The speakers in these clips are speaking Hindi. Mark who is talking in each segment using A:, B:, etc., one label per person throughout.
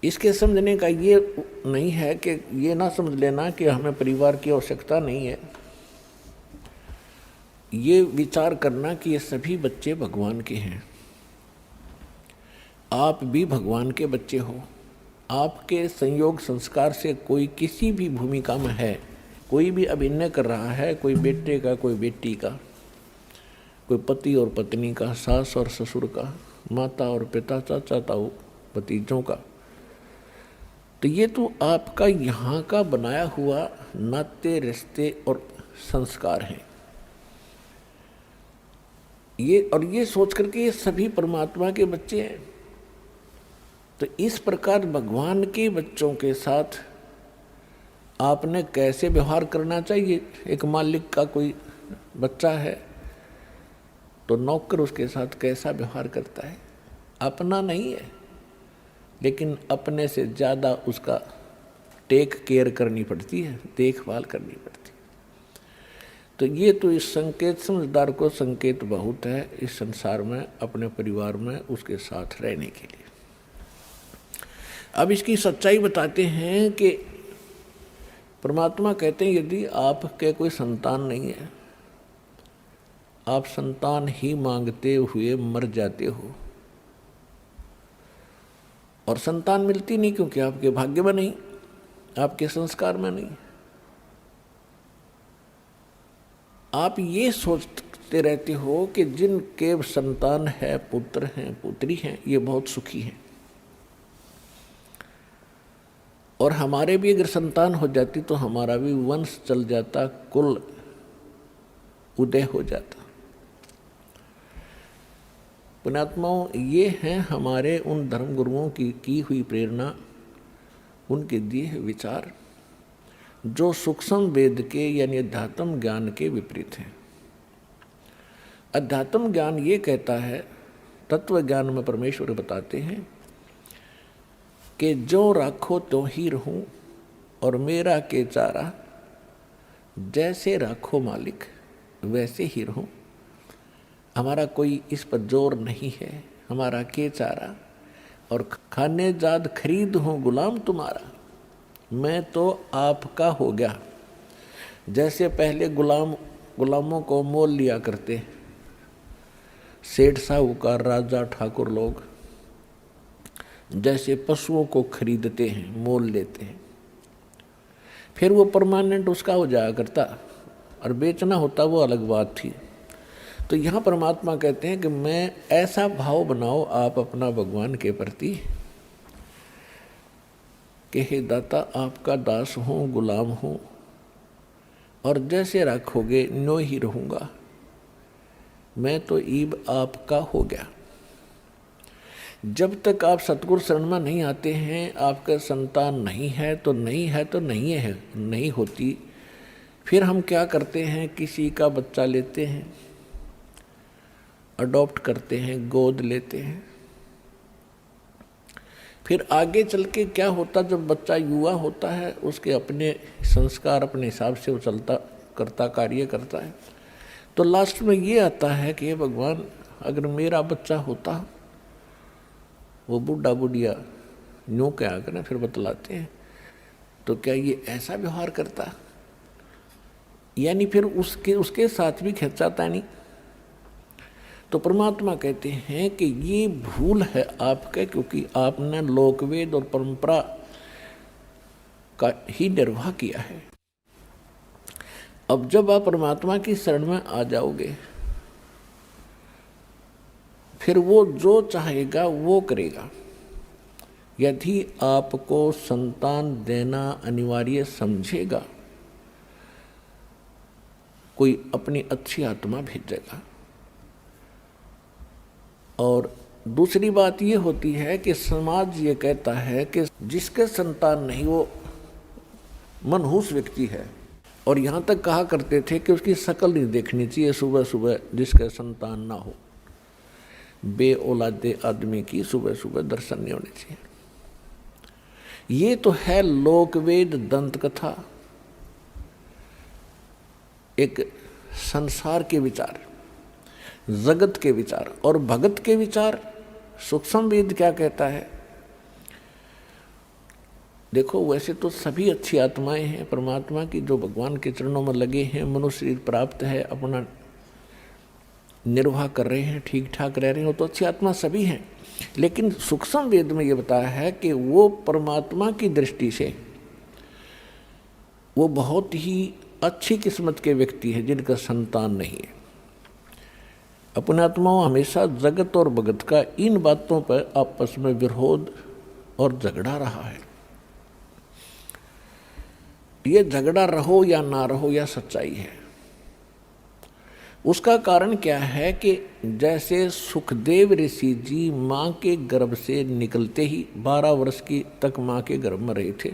A: इसके समझने का ये नहीं है कि ये ना समझ लेना कि हमें परिवार की आवश्यकता नहीं है। ये विचार करना कि ये सभी बच्चे भगवान के हैं, आप भी भगवान के बच्चे हो। आपके संयोग संस्कार से कोई किसी भी भूमिका में है, कोई भी अभिनय कर रहा है, कोई बेटे का, कोई बेटी का, कोई पति और पत्नी का, सास और ससुर का, माता और पिता, चाचा ताऊ, भतीजों का, तो ये तो आपका यहाँ का बनाया हुआ नाते रिश्ते और संस्कार हैं। ये सोच करके ये सभी परमात्मा के बच्चे हैं। तो इस प्रकार भगवान के बच्चों के साथ आपने कैसे व्यवहार करना चाहिए। एक मालिक का कोई बच्चा है तो नौकर उसके साथ कैसा व्यवहार करता है, अपना नहीं है, लेकिन अपने से ज़्यादा उसका टेक केयर करनी पड़ती है, देखभाल करनी पड़ती है। तो ये तो इस संकेत, समझदार को संकेत बहुत है इस संसार में, अपने परिवार में उसके साथ रहने के लिए। अब इसकी सच्चाई बताते हैं कि परमात्मा कहते हैं यदि आपके कोई संतान नहीं है, आप संतान ही मांगते हुए मर जाते हो, और संतान मिलती नहीं क्योंकि आपके भाग्य में नहीं, आपके संस्कार में नहीं। आप ये सोचते रहते हो कि जिनके संतान है, पुत्र हैं, पुत्री हैं, ये बहुत सुखी हैं, और हमारे भी अगर संतान हो जाती तो हमारा भी वंश चल जाता, कुल उदय हो जाता। पुण्यात्माओं, ये हैं हमारे उन धर्म गुरुओं की हुई प्रेरणा, उनके दिए विचार, जो सूक्ष्म वेद के यानी अध्यात्म ज्ञान के विपरीत हैं। अध्यात्म ज्ञान ये कहता है, तत्व ज्ञान में परमेश्वर बताते हैं कि जो राखो तो ही रहूं और मेरा के चारा, जैसे राखो मालिक वैसे ही रहूं। हमारा कोई इस पर जोर नहीं है, हमारा के चारा, और खाने जाद खरीद हूँ गुलाम तुम्हारा, मैं तो आपका हो गया। जैसे पहले गुलामों को मोल लिया करते सेठ साहूकार, राजा, ठाकुर लोग, जैसे पशुओं को खरीदते हैं, मोल लेते हैं, फिर वो परमानेंट उसका हो जाया करता, और बेचना होता वो अलग बात थी। तो यहाँ परमात्मा कहते हैं कि मैं ऐसा भाव बनाओ आप अपना भगवान के प्रति कि हे दाता, आपका दास हूँ, गुलाम हूँ, और जैसे रखोगे नो ही रहूँगा, मैं तो ईब आपका हो गया। जब तक आप सतगुरु शरण में नहीं आते हैं, आपका संतान नहीं है तो नहीं है तो नहीं है, नहीं होती। फिर हम क्या करते हैं, किसी का बच्चा लेते हैं, अडॉप्ट करते हैं, गोद लेते हैं। फिर आगे चल के क्या होता, जब बच्चा युवा होता है, उसके अपने संस्कार अपने हिसाब से वो चलता करता, कार्य करता है, तो लास्ट में ये आता है कि हे भगवान, अगर मेरा बच्चा होता, वो बूढ़ा बुढ़िया यूँ क्या करें, फिर बतलाते हैं, तो क्या ये ऐसा व्यवहार करता, यानी फिर उसके साथ भी खिंचाता नहीं। तो परमात्मा कहते हैं कि ये भूल है आपका, क्योंकि आपने लोकवेद और परंपरा का ही निर्वाह किया है। अब जब आप परमात्मा की शरण में आ जाओगे, फिर वो जो चाहेगा वो करेगा। यदि आपको संतान देना अनिवार्य समझेगा, कोई अपनी अच्छी आत्मा भेजेगा। और दूसरी बात ये होती है कि समाज ये कहता है कि जिसके संतान नहीं वो मनहूस व्यक्ति है, और यहाँ तक कहा करते थे कि उसकी शक्ल नहीं देखनी चाहिए सुबह सुबह, जिसके संतान ना हो, बे औलादे आदमी की सुबह सुबह दर्शन नहीं होने चाहिए। ये तो है लोकवेद दंत कथा, एक संसार के विचार, जगत के विचार। और भगत के विचार, सूक्ष्म वेद क्या कहता है, देखो वैसे तो सभी अच्छी आत्माएं हैं परमात्मा की, जो भगवान के चरणों में लगे हैं, मनुष्य शरीर प्राप्त है, अपना निर्वाह कर रहे हैं, ठीक ठाक रह रहे हैं, तो अच्छी आत्मा सभी हैं। लेकिन सूक्ष्म वेद में ये बताया है कि वो परमात्मा की दृष्टि से वो बहुत ही अच्छी किस्मत के व्यक्ति हैं जिनका संतान नहीं है। अपने आत्माओं हमेशा जगत और भगत का इन बातों पर आपस में विरोध और झगड़ा रहा है। ये झगड़ा रहो या ना रहो या सच्चाई है। उसका कारण क्या है कि जैसे सुखदेव ऋषि जी माँ के गर्भ से निकलते ही 12 वर्ष की तक माँ के गर्भ में रहे थे,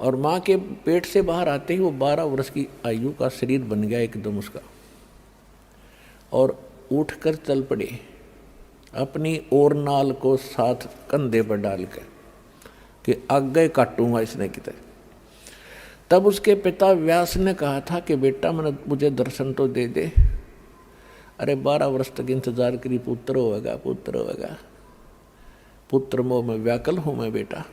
A: और माँ के पेट से बाहर आते ही वो 12 वर्ष की आयु का शरीर बन गया एकदम उसका, और उठकर चल पड़े अपनी और नाल को साथ कंधे पर डालकर कि आगे काटूंगा इसने कितने। तब उसके पिता व्यास ने कहा था कि बेटा मुझे दर्शन तो दे दे। अरे 12 वर्ष तक इंतजार करी, पुत्र होगा पुत्र होगा, पुत्र मोह में व्याकुल हूँ मैं बेटा।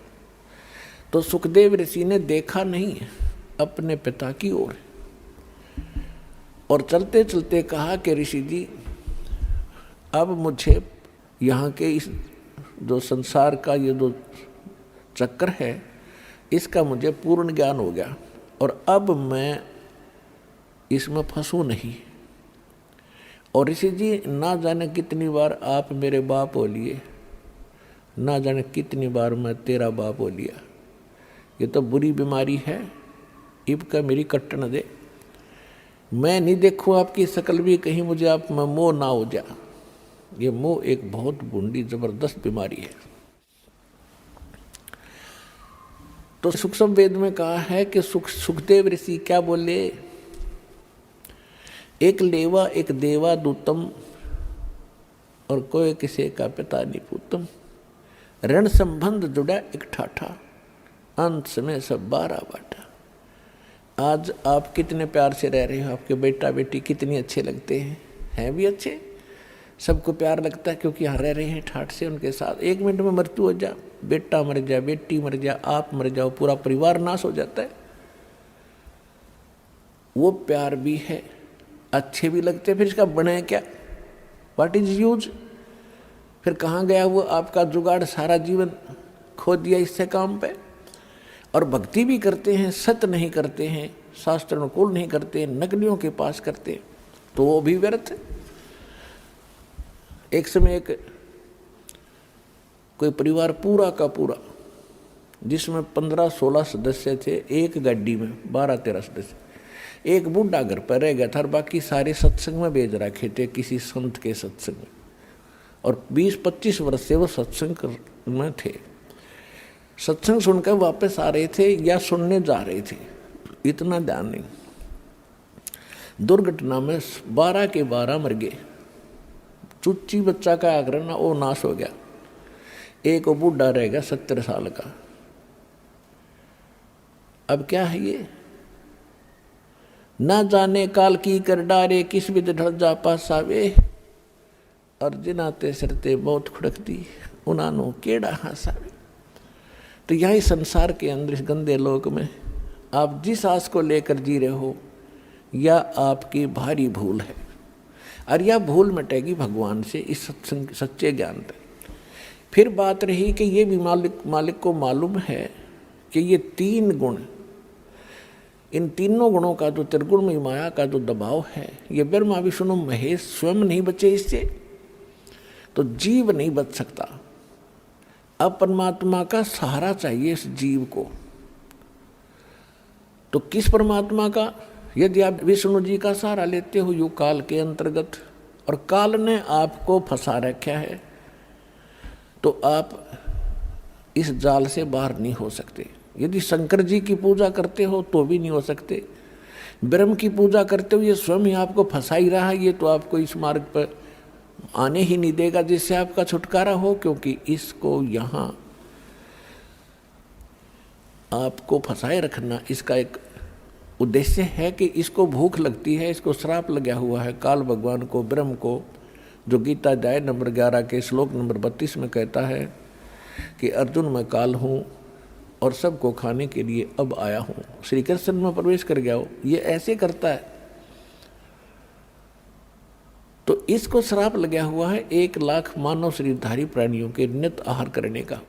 A: तो सुखदेव ऋषि ने देखा नहीं अपने पिता की ओर, और चलते चलते कहा कि ऋषि जी अब मुझे यहाँ के इस जो संसार का ये जो चक्र है इसका मुझे पूर्ण ज्ञान हो गया, और अब मैं इसमें फंसूं नहीं। और ऋषि जी ना जाने कितनी बार आप मेरे बाप हो लिए, ना जाने कितनी बार मैं तेरा बाप हो लिया। ये तो बुरी बीमारी है, इब का मेरी कट न दे। मैं नहीं देखूँ आपकी शकल भी, कहीं मुझे आप में मोह ना हो जा। ये मोह एक बहुत बूढ़ी जबरदस्त बीमारी है। तो सूक्ष्म वेद में कहा है कि सुखदेव ऋषि क्या बोले, एक लेवा एक देवा दूतम, और कोई किसी का पिता निपुतम। ऋण संबंध जुड़ा एक ठाठा, अंत में सब 12 बाटा। आज आप कितने प्यार से रह रहे हो, आपके बेटा बेटी कितने अच्छे लगते हैं भी अच्छे, सबको प्यार लगता है क्योंकि यहाँ रह रहे हैं ठाठ से उनके साथ। 1 मिनट में मृत्यु हो जा, बेटा मर जाए, बेटी मर जाए, आप मर जाओ, पूरा परिवार नाश हो जाता है। वो प्यार भी है, अच्छे भी लगते, फिर इसका बने क्या, व्हाट इज यूज। फिर कहाँ गया वो आपका जुगाड़, सारा जीवन खो दिया इससे काम पे। और भक्ति भी करते हैं, सत्य नहीं करते हैं, शास्त्र अनुकूल नहीं करते, नकलियों के पास करते, तो वो भी व्यर्थ है। एक समय एक कोई परिवार पूरा का पूरा जिसमें 15-16 सदस्य थे, एक गाड़ी में 12-13 सदस्य, एक बूढ़ा घर पर रह गया था और बाकी सारे सत्संग में भेज रखे थे, किसी संत के सत्संग में, और 20-25 वर्ष से वो सत्संग में थे। सत्संग सुनकर वापस आ रहे थे या सुनने जा रहे थे, इतना ध्यान नहीं। दुर्घटना में 12 के 12 मर गए। चुच्ची बच्चा का आग्रह ना, वो नाश हो गया। एक वो बूढ़ा रह गया 70 साल का। अब क्या है ये, ना जाने काल की कर डारे, किस विध ढल जा पासावे, और जिनाते सरते बहुत खुड़कती, उनानो केड़ा हासावे। तो यही संसार के अंदर, इस गंदे लोक में आप जिस आस को लेकर जी रहे हो, या आपकी भारी भूल है, और यह भूल मिटेगी भगवान से, इस सत्संग सच्चे ज्ञान पर। फिर बात रही कि ये भी मालिक को मालूम है कि ये 3 गुण, इन तीनों गुणों का जो त्रिगुणमयी माया का जो दबाव है, ये ब्रह्मा विष्णु महेश स्वयं नहीं बचे इससे, तो जीव नहीं बच सकता। अब परमात्मा का सहारा चाहिए इस जीव को। तो किस परमात्मा का, यदि आप विष्णु जी का सहारा लेते हो युग काल के अंतर्गत, और काल ने आपको फंसा रखा है, तो आप इस जाल से बाहर नहीं हो सकते। यदि शंकर जी की पूजा करते हो तो भी नहीं हो सकते, ब्रह्म की पूजा करते हो, ये स्वयं ही आपको फंसा ही रहा है, ये तो आपको इस मार्ग पर आने ही नहीं देगा जिससे आपका छुटकारा हो, क्योंकि इसको यहाँ आपको फंसाए रखना इसका एक उद्देश्य है कि इसको भूख लगती है, इसको श्राप लगा हुआ है काल भगवान को, ब्रह्म को, जो गीता अध्याय नंबर 11 के श्लोक नंबर 32 में कहता है कि अर्जुन मैं काल हूँ, और सबको खाने के लिए अब आया हूँ। श्री कृष्ण में प्रवेश कर गया हो, ये ऐसे करता है। तो इसको श्राप लगा हुआ है 1 लाख मानव शरीरधारी प्राणियों के नित्य आहार करने का।